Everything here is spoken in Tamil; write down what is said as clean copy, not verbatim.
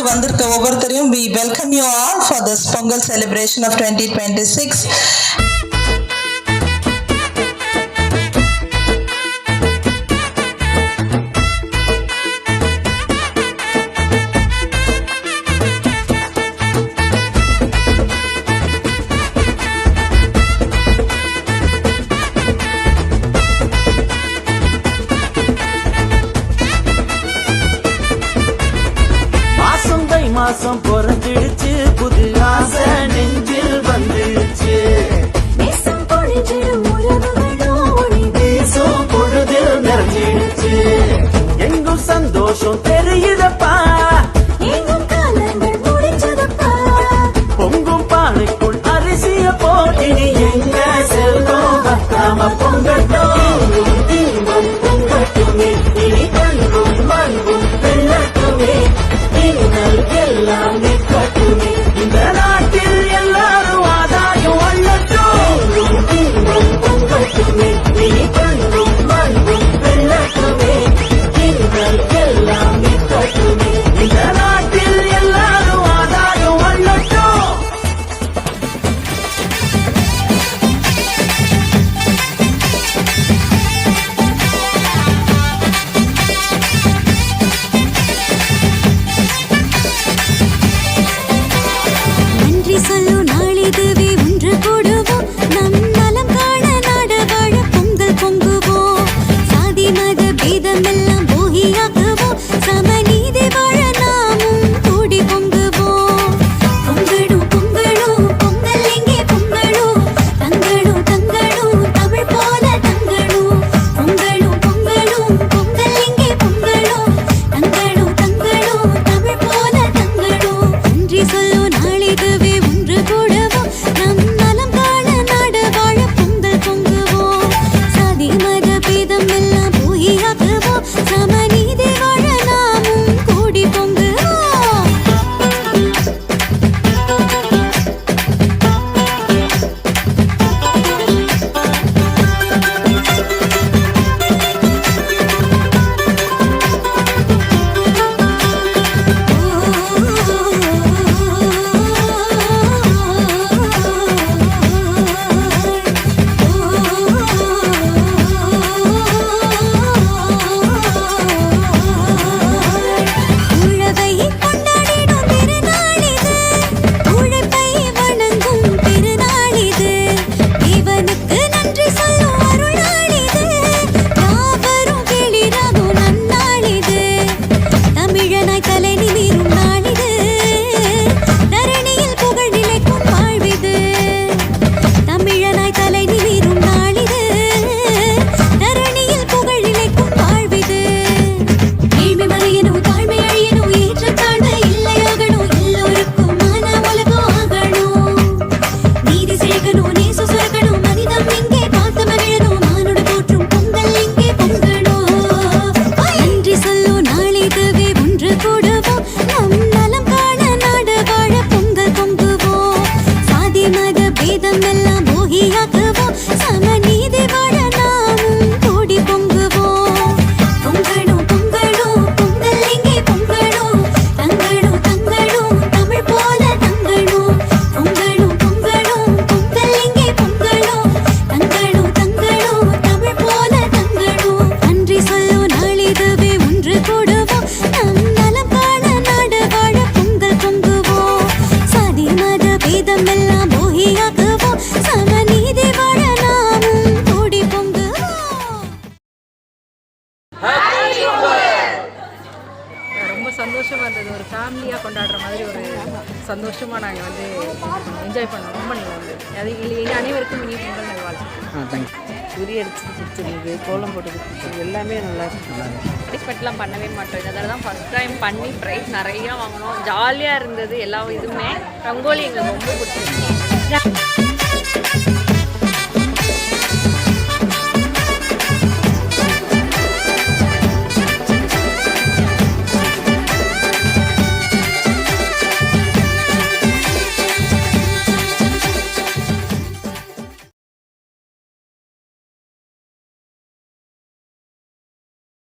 வந்திருக்க ஒவ்வொருத்தரையும் we welcome you all for this Pongal celebration of 2026. மாசம் பொறந்துடுச்சு புது ஆசை நெஞ்சில் வந்துடுச்சு தேசம் பொழிஞ்சிடும் உறவுகளும் தேசம் பொழுதில் நிறைஞ்சிடுச்சு எங்கும் சந்தோஷம் தெரியுதப்பா எங்கும் காலங்கள் முடிஞ்சதப்பா பொங்கும் பானைக்குள் அரிசிய போட்டினி எங்க செல்வம் பத்தாம பொங்கட்டும் தீபம் பொங்கட்டுமே இனி கண்ணும் மண்பும் வெள்ளட்டுமே எல்லாம் நிற்கட்டுமே இந்த நாட்டில் எல்லாரும் ஆதாயம் அள்ளட்டும் தீபம் பொங்கட்டுமே இனி கண்ணும் மண்பும் வெள்ளட்டுமே எல்லாம் நிற்கட்டுமே இந்த நாட்டில் எல்லாரும் ஆதாயம் அள்ளட்டும். சந்தோஷமாக இருந்தது. ஒரு ஃபேமிலியாக கொண்டாடுற மாதிரி ஒரு சந்தோஷமாக நாங்கள் வந்து என்ஜாய் பண்ணோம். ரொம்ப நல்லா இருந்தது. அது எங்கள் அனைவருக்கும் இனி பொங்கல் நல்வாழ்த்துக்கள். உரி அடிச்சு பிடிச்சிருக்கு, கோலம் போட்டு பிடிச்சிருக்கு, எல்லாமே நல்லா இருக்கு. பார்ட்டிசிபேட்லாம் பண்ணவே மாட்டோம். இதில் தான் ஃபஸ்ட் டைம் பண்ணி ப்ரைஸ் நிறையா வாங்கினோம். ஜாலியாக இருந்தது. எல்லா இதுவுமே ரங்கோலி எங்களுக்கு ரொம்ப பிடிச்சிருக்கு.